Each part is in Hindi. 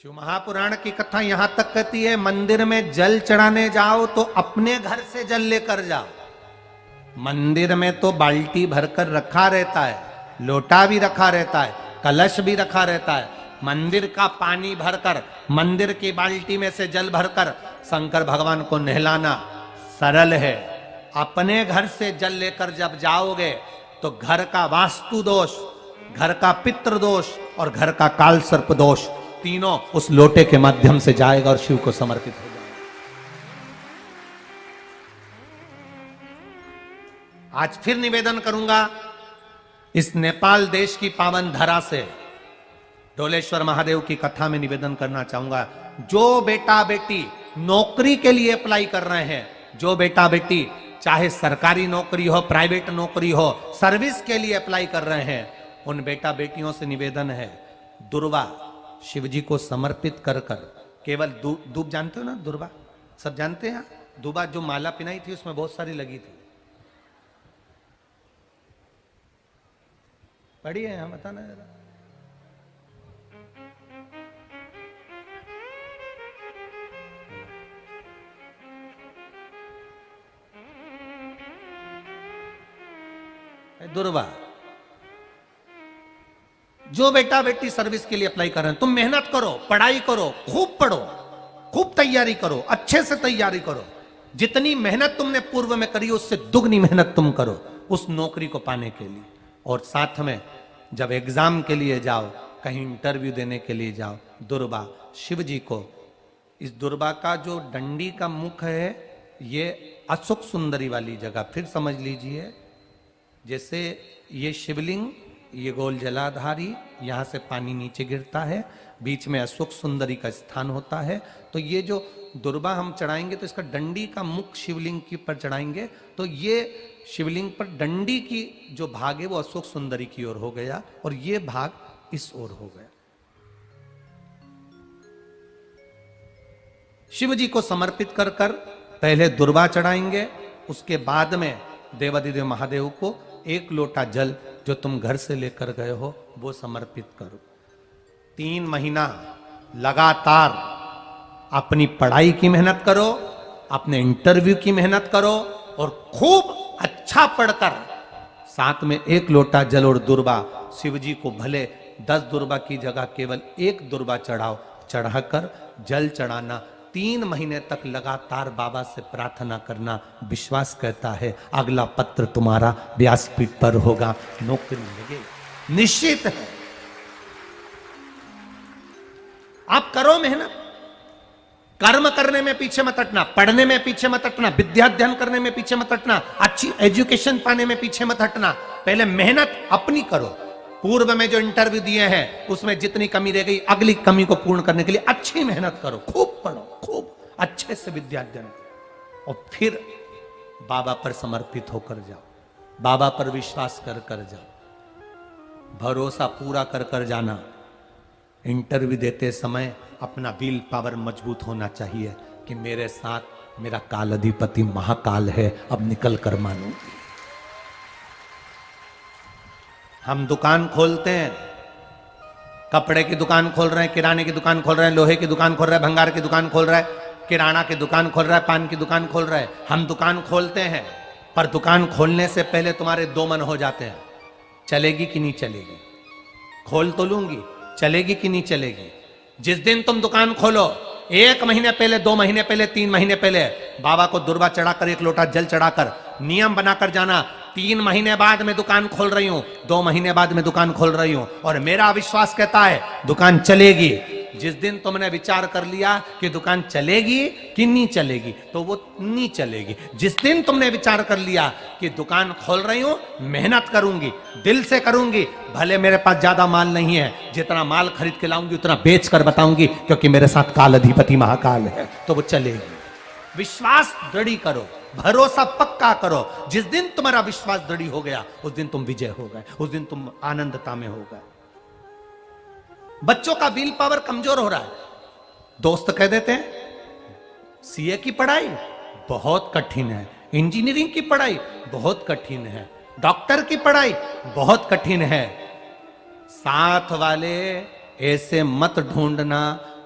शिव महापुराण की कथा यहां तक कहती है, मंदिर में जल चढ़ाने जाओ तो अपने घर से जल लेकर जाओ। मंदिर में तो बाल्टी भरकर रखा रहता है, लोटा भी रखा रहता है, कलश भी रखा रहता है। मंदिर का पानी भरकर, मंदिर की बाल्टी में से जल भरकर शंकर भगवान को नहलाना सरल है। अपने घर से जल लेकर जब जाओगे तो घर का वास्तु दोष, घर का पितृ दोष और घर का काल सर्प दोष तीनों उस लोटे के माध्यम से जाएगा और शिव को समर्पित हो जाएगा। आज फिर निवेदन करूंगा इस नेपाल देश की पावन धरा से, ढोलेश्वर महादेव की कथा में निवेदन करना चाहूंगा। जो बेटा बेटी नौकरी के लिए अप्लाई कर रहे हैं, जो बेटा बेटी चाहे सरकारी नौकरी हो, प्राइवेट नौकरी हो, सर्विस के लिए अप्लाई कर रहे हैं, उन बेटा बेटियों से निवेदन है, दुर्वा शिव जी को समर्पित कर कर केवल दूब जानते हो ना, दुर्वा सब जानते हैं। दुबा जो माला पिनाई थी उसमें बहुत सारी लगी थी, पढ़ी है, हम बताना जरा। दुर्वा, जो बेटा बेटी सर्विस के लिए अप्लाई कर रहे हैं, तुम मेहनत करो, पढ़ाई करो, खूब पढ़ो, खूब तैयारी करो, अच्छे से तैयारी करो। जितनी मेहनत तुमने पूर्व में करी उससे दुगनी मेहनत तुम करो उस नौकरी को पाने के लिए। और साथ में जब एग्जाम के लिए जाओ, कहीं इंटरव्यू देने के लिए जाओ, दुर्वा शिव जी को, इस दुर्वा का जो डंडी का मुख है ये अशोक सुंदरी वाली जगह, फिर समझ लीजिए जैसे ये शिवलिंग, ये गोल जलाधारी, यहां से पानी नीचे गिरता है, बीच में अशोक सुंदरी का स्थान होता है। तो ये जो दुर्वा हम चढ़ाएंगे तो इसका डंडी का मुख शिवलिंग के पर चढ़ाएंगे तो ये शिवलिंग पर डंडी की जो भाग है वो अशोक सुंदरी की ओर हो गया और ये भाग इस ओर हो गया। शिव जी को समर्पित कर कर पहले दुर्वा चढ़ाएंगे, उसके बाद में देवाधिदेव महादेव को एक लोटा जल जो तुम घर से लेकर गए हो वो समर्पित करो। 3 महीना लगातार अपनी पढ़ाई की मेहनत करो, अपने इंटरव्यू की मेहनत करो और खूब अच्छा पढ़कर साथ में एक लोटा जल और दुर्वा, शिव जी को भले 10 दुर्वा की जगह केवल एक दुर्वा चढ़ाओ, चढ़ाकर जल चढ़ाना, 3 महीने तक लगातार बाबा से प्रार्थना करना। विश्वास कहता है अगला पत्र तुम्हारा व्यासपीठ पर होगा, नौकरी लगेगी, निश्चित है। आप करो मेहनत, कर्म करने में पीछे मत हटना, पढ़ने में पीछे मत हटना, विद्या अध्ययन करने में पीछे मत हटना, अच्छी एजुकेशन पाने में पीछे मत हटना। पहले मेहनत अपनी करो। पूर्व में जो इंटरव्यू दिए हैं उसमें जितनी कमी रह गई, अगली कमी को पूर्ण करने के लिए अच्छी मेहनत करो, खूब पढ़ो, खूब अच्छे से विद्या अध्ययन करो और फिर बाबा पर समर्पित होकर जाओ, बाबा पर विश्वास कर कर जाओ, भरोसा पूरा कर कर जाना। इंटरव्यू देते समय अपना विल पावर मजबूत होना चाहिए कि मेरे साथ मेरा काल अधिपति महाकाल है, अब निकल कर मानूंगी। हम दुकान खोलते हैं, कपड़े की दुकान खोल रहे हैं, किराने की दुकान खोल रहे हैं, लोहे की दुकान खोल रहे हैं, भंगार की दुकान खोल रहा है, किराना की दुकान खोल रहा है, पान की दुकान खोल रहा है। हम दुकान खोलते हैं पर दुकान खोलने से पहले तुम्हारे 2 मन हो जाते हैं, चलेगी कि नहीं चलेगी, खोल तो लूंगी, चलेगी कि नहीं चलेगी। जिस दिन तुम दुकान खोलो 1 महीने पहले, 2 महीने पहले, 3 महीने पहले बाबा को दुर्वा चढ़ाकर, एक लोटा जल चढ़ाकर नियम बनाकर जाना, 3 महीने बाद मैं दुकान खोल रही हूं, 2 महीने बाद मैं दुकान खोल रही हूं और मेरा विश्वास कहता है दुकान चलेगी। जिस दिन तुमने विचार कर लिया कि दुकान चलेगी कि नहीं चलेगी तो वो नहीं चलेगी। जिस दिन तुमने विचार कर लिया कि दुकान खोल रही हूं, मेहनत करूंगी, दिल से करूंगी, भले मेरे पास ज्यादा माल नहीं है, जितना माल खरीद के लाऊंगी उतना बेच कर बताऊंगी क्योंकि मेरे साथ काल अधिपति महाकाल है, तो वो चलेगी। विश्वास दृढ़ करो, भरोसा पक्का करो। जिस दिन तुम्हारा विश्वास दृढ़ हो गया उस दिन तुम विजय हो गए, उस दिन तुम आनंदता में हो गए। बच्चों का विल पावर कमजोर हो रहा है, दोस्त कह देते हैं सीए की पढ़ाई बहुत कठिन है, इंजीनियरिंग की पढ़ाई बहुत कठिन है, डॉक्टर की पढ़ाई बहुत कठिन है। साथ वाले ऐसे मत ढूंढना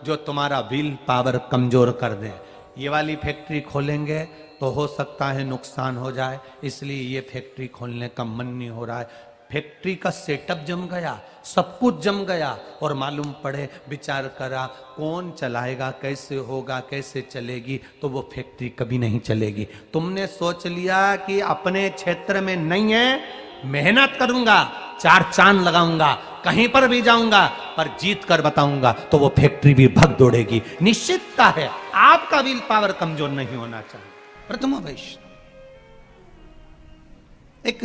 जो तुम्हारा विल पावर कमजोर कर दें। ये वाली फैक्ट्री खोलेंगे तो हो सकता है नुकसान हो जाए, इसलिए ये फैक्ट्री खोलने का मन नहीं हो रहा है। फैक्ट्री का सेटअप जम गया, सब कुछ जम गया, और मालूम पड़े, विचार करा कौन चलाएगा, कैसे होगा, कैसे चलेगी, तो वो फैक्ट्री कभी नहीं चलेगी। तुमने सोच लिया कि अपने क्षेत्र में नहीं है, मेहनत करूंगा, 4 चांद लगाऊंगा, कहीं पर भी जाऊंगा, पर जीत कर बताऊंगा, तो वो फैक्ट्री भी भग दौड़ेगी। निश्चितता है, आपका विल पावर कमजोर नहीं होना चाहिए। प्रथम वैश्य, एक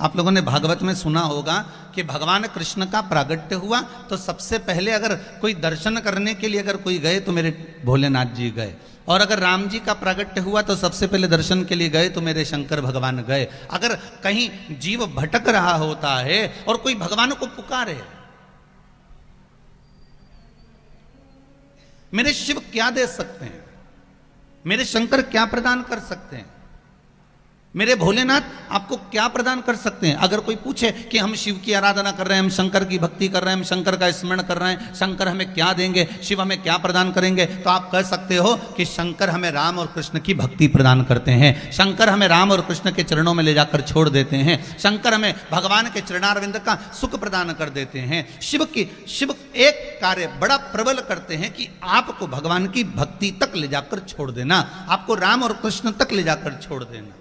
आप लोगों ने भागवत में सुना होगा कि भगवान कृष्ण का प्रागट्य हुआ तो सबसे पहले अगर कोई दर्शन करने के लिए अगर कोई गए तो मेरे भोलेनाथ जी गए, और अगर राम जी का प्रागट्य हुआ तो सबसे पहले दर्शन के लिए गए तो मेरे शंकर भगवान गए। अगर कहीं जीव भटक रहा होता है और कोई भगवान को पुकारे, मेरे शिव क्या दे सकते हैं, मेरे शंकर क्या प्रदान कर सकते हैं, मेरे भोलेनाथ आपको क्या प्रदान कर सकते हैं। अगर कोई पूछे कि हम शिव की आराधना कर रहे हैं, हम शंकर की भक्ति कर रहे हैं, हम शंकर का स्मरण कर रहे हैं, शंकर हमें क्या देंगे, शिव हमें क्या प्रदान करेंगे, तो आप कह सकते हो कि शंकर हमें राम और कृष्ण की भक्ति प्रदान करते हैं, शंकर हमें राम और कृष्ण के चरणों में ले जाकर छोड़ देते हैं, शंकर हमें भगवान के चरणारविंद का सुख प्रदान कर देते हैं। शिव एक कार्य बड़ा प्रबल करते हैं कि आपको भगवान की भक्ति तक ले जाकर छोड़ देना, आपको राम और कृष्ण तक ले जाकर छोड़ देना।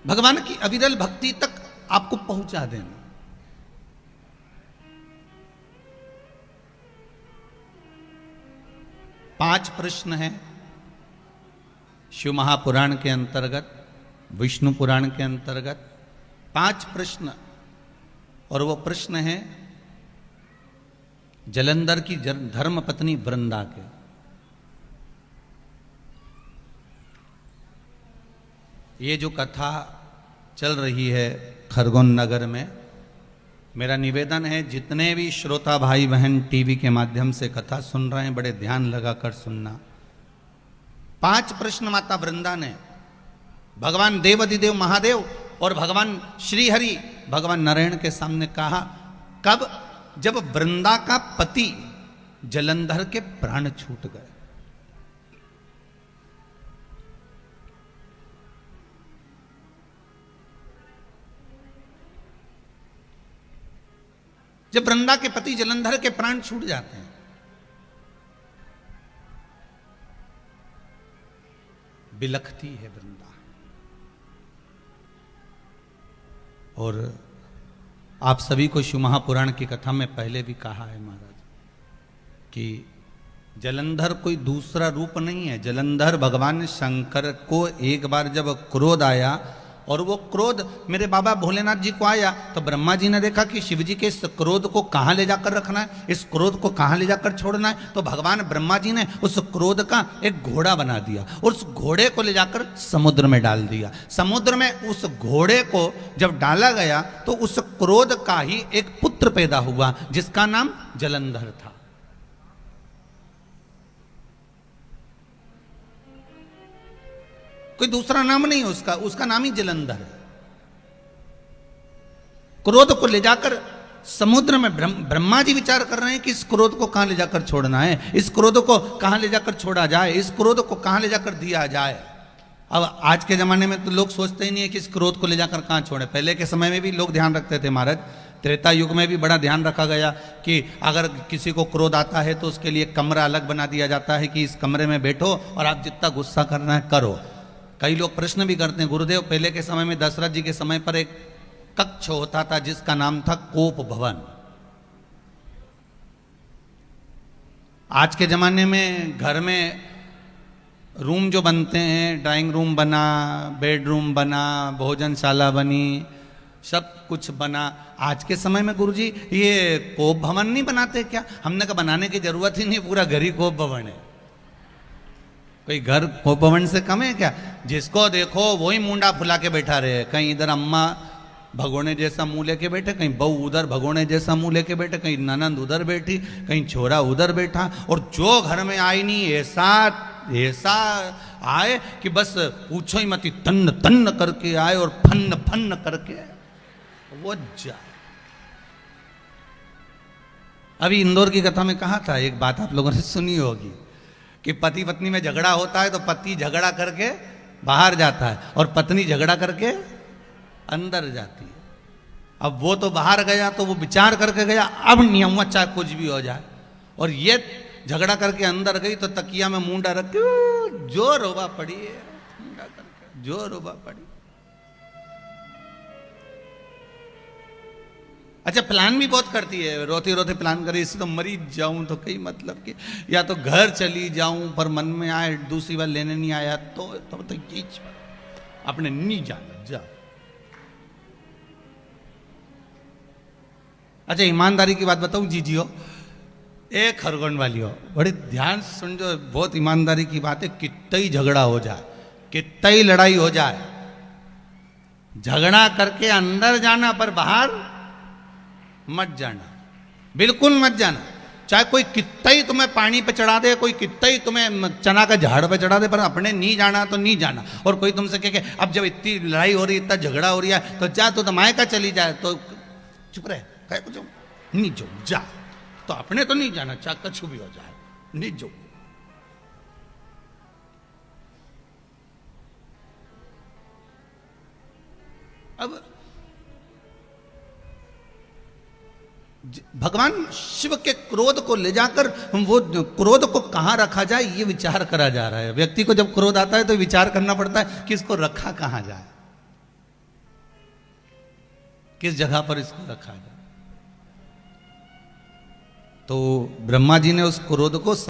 भगवान की अविरल भक्ति तक आपको पहुंचा देना। पांच प्रश्न हैं शिव महापुराण के अंतर्गत, विष्णु पुराण के अंतर्गत 5 प्रश्न, और वो प्रश्न है जलंधर की धर्म पत्नी वृंदा के। ये जो कथा चल रही है खरगोन नगर में, मेरा निवेदन है जितने भी श्रोता भाई बहन टीवी के माध्यम से कथा सुन रहे हैं, बड़े ध्यान लगाकर सुनना। 5 प्रश्न माता वृंदा ने भगवान देवाधिदेव महादेव और भगवान श्रीहरि भगवान नारायण के सामने कहा। कब? जब वृंदा का पति जलंधर के प्राण छूट गए। जब वृंदा के पति जलंधर के प्राण छूट जाते हैं, बिलखती है वृंदा। और आप सभी को शिव महापुराण की कथा में पहले भी कहा है महाराज कि जलंधर कोई दूसरा रूप नहीं है। जलंधर भगवान शंकर को एक बार जब क्रोध आया, और वो क्रोध मेरे बाबा भोलेनाथ जी को आया, तो ब्रह्मा जी ने देखा कि शिव जी के इस क्रोध को कहाँ ले जाकर रखना है, इस क्रोध को कहाँ ले जाकर छोड़ना है। तो भगवान ब्रह्मा जी ने उस क्रोध का एक घोड़ा बना दिया और उस घोड़े को ले जाकर समुद्र में डाल दिया। समुद्र में उस घोड़े को जब डाला गया तो उस क्रोध का ही एक पुत्र पैदा हुआ जिसका नाम जलंधर था। कोई दूसरा नाम नहीं है उसका, उसका नाम ही जलंधर है। क्रोध को ले जाकर समुद्र में ब्रह्मा जी विचार कर रहे हैं कि इस क्रोध को कहां ले जाकर छोड़ना है, इस क्रोध को कहां ले जाकर छोड़ा जाए, इस क्रोध को कहां ले जाकर दिया जाए। अब आज के जमाने में तो लोग सोचते ही नहीं है कि इस क्रोध को ले जाकर कहां छोड़े। पहले के समय में भी लोग ध्यान रखते थे महाराज, त्रेता युग में भी बड़ा ध्यान रखा गया कि अगर किसी को क्रोध आता है तो उसके लिए कमरा अलग बना दिया जाता है कि इस कमरे में बैठो और आप जितना गुस्सा करना है करो। कई लोग प्रश्न भी करते हैं, गुरुदेव पहले के समय में दशरथ जी के समय पर एक कक्ष होता था जिसका नाम था कोप भवन। आज के जमाने में घर में रूम जो बनते हैं, ड्राइंग रूम बना, बेडरूम बना, भोजनशाला बनी, सब कुछ बना। आज के समय में गुरुजी ये कोप भवन नहीं बनाते क्या? हमने कहा बनाने की जरूरत ही नहीं, पूरा घर ही कोप भवन है। कोई घर कोप भवन से कम है क्या? जिसको देखो वही मुंडा फुला के बैठा रहे। कहीं इधर अम्मा भगोने जैसा मुंह लेके बैठे, कहीं बहू उधर भगोने जैसा मुंह लेके बैठे, कहीं ननंद उधर बैठी, कहीं छोरा उधर बैठा, और जो घर में आई नहीं ऐसा आए कि बस पूछो ही मत, तन्न तन्न करके आए और फन्न फन्न करके वो जाए। अभी इंदौर की कथा में कहा था, एक बात आप लोगों ने सुनी होगी कि पति पत्नी में झगड़ा होता है तो पति झगड़ा करके बाहर जाता है और पत्नी झगड़ा करके अंदर जाती है। अब वो तो बाहर गया तो वो विचार करके गया, अब नहीं आऊंगा चाहे कुछ भी हो जाए, और ये झगड़ा करके अंदर गई तो तकिया में मुंडा रख के जो रोबा पड़ी है, मुंडा करके जो रोबा पड़ी। अच्छा, प्लान भी बहुत करती है, रोते रोते प्लान करे, इससे तो मरी जाऊं तो कई मतलब कि या तो घर चली जाऊं, पर मन में आए दूसरी बार लेने नहीं आया तो ये अपने नहीं जाना जा। अच्छा, ईमानदारी की बात बताऊं जी हो, एक खरगोन वाली हो, बड़े ध्यान से सुन जो, बहुत ईमानदारी की बात है। कितना ही झगड़ा हो जाए, कितना ही लड़ाई हो जाए, झगड़ा करके अंदर जाना पर बाहर मत जाना, बिल्कुल मत जाना। चाहे कोई कितना ही तुम्हें पानी पे चढ़ा दे, कोई कितना ही तुम्हें चना का झाड़ पे चढ़ा दे, पर अपने नहीं जाना तो नहीं जाना। और कोई तुमसे कहे अब जब इतनी लड़ाई हो रही, इतना झगड़ा हो रही है तो जा, तो मायका चली जाए, तो चुप रहे, कहे कुछ नहीं जो जा, तो अपने तो नहीं जाना, चाहे कुछ भी हो जाए, नहीं जो। अब भगवान शिव के क्रोध को ले जाकर वो क्रोध को कहां रखा जाए ये विचार करा जा रहा है। व्यक्ति को जब क्रोध आता है तो विचार करना पड़ता है कि इसको रखा कहां जाए, किस जगह पर इसको रखा जाए। तो ब्रह्मा जी ने उस क्रोध को